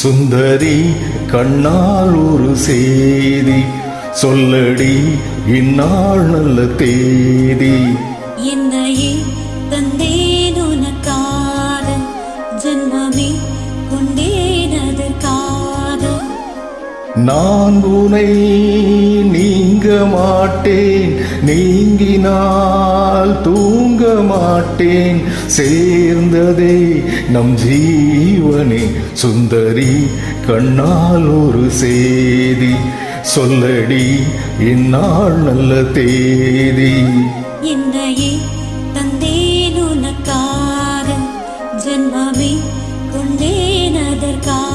சுந்தரி கண்ணால் ஒரு செய்தி சொல்லடி இந்நாள் நல்ல தேதி. என்னையே தந்தேன் உனக்காக, ஜன்மமே கொண்டேன் அதற்காக. நான் உனை நீங்க மாட்டேன், நீங்கினால் தூங்க மாட்டேன், சேர்ந்ததே நம் ஜீவனே. சுந்தரி கண்ணால் ஒரு செய்தி சொல்லடி இந்நாள் நல்ல தேதி. என்னையே தந்தேன் உனக்காக, ஜன்மமே கொண்டேன் அதற்காக.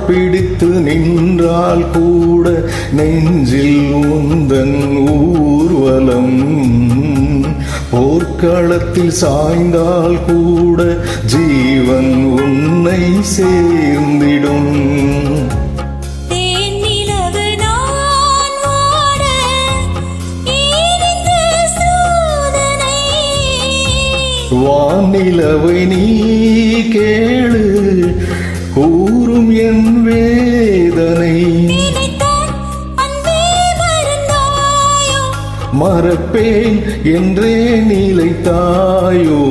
பிடித்து நின்றால் கூட நெஞ்சில் உந்தன் ஊர்வலம், போர்க்களத்தில் சாய்ந்தால் கூட ஜீவன் உன்னை சேர்ந்திடும். வானிலவை நீ கேளு, கூறும் என் வேதனை. மறப்பேன் என்றே நிலைத்தாயோ.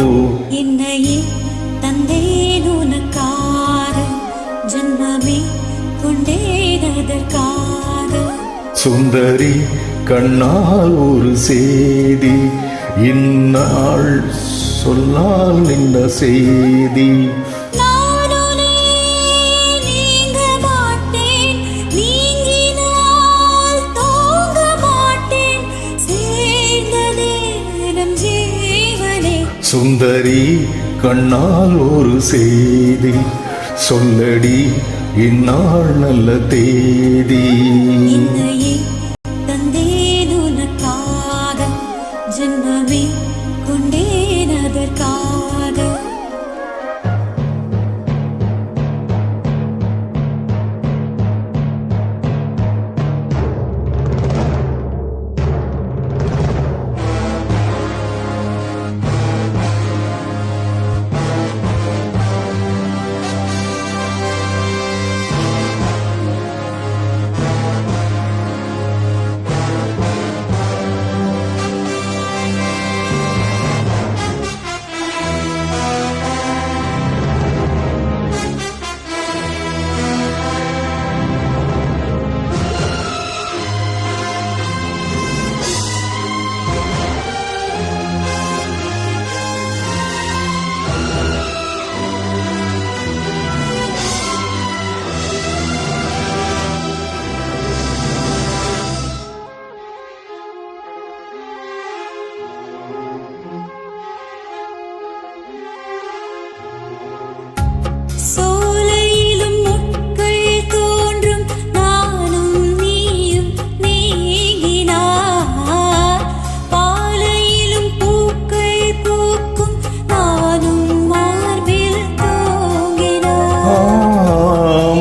என்னையே தந்தேன் உனக்காக, ஜன்மமே கொண்டேன் அதற்காக. சுந்தரி கண்ணால் ஒரு செய்தி இந்நாள் சொல்லால் நின்ற செய்தி. சுந்தரி கண்ணால் ஒரு செய்தி சொல்லடி இந்நாள் நல்ல தேதி. என்னையே தந்தேன் உனக்காக, ஜன்மமே கொண்டேன் அதற்காக.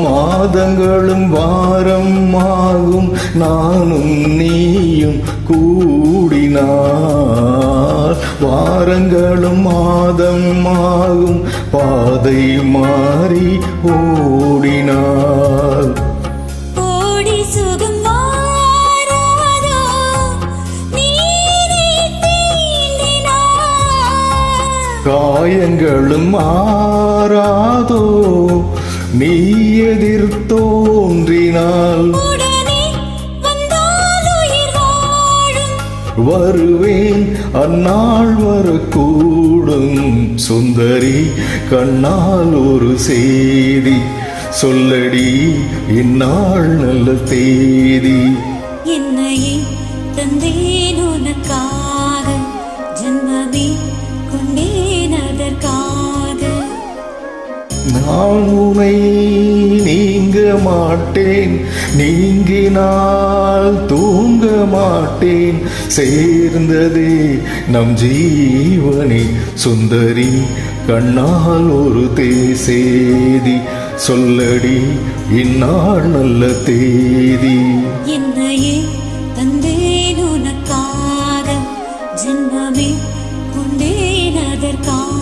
மாதங்களும் வாரம் ஆகும் நானும் நீயும் கூடினார் வாரங்களும் மாதம் ஆகும் பாதை மாறி ஓடினாள். ஓடி சுகம் வாராதோ நீரை தீண்டினாய். காயங்களும் மாறாதோ நீ எதிர்த்தோன்றினாள். உடனே வந்தால் உயிர் வாழும். வருவேன் அந்நாள் வரக்கூடும். சுந்தரி கண்ணால் ஒரு செய்தி சொல்லடி இந்நாள் நல்ல தேதி. என்னையே தந்தேன் உனக்காக, ஜன்மமே கொண்டேன் அதற்காக. நான் உனை நீங்க மாட்டேன், நீங்கினால் தூங்க மாட்டேன். சேர்ந்ததே நம் ஜீவனே. சுந்தரி கண்ணால் ஒரு தேசேதி சொல்லடி இந்நாள் நல்ல தேதி. என்னையே தந்தேன் உனக்காக, ஜன்மமே கொண்டேன் அதற்காக.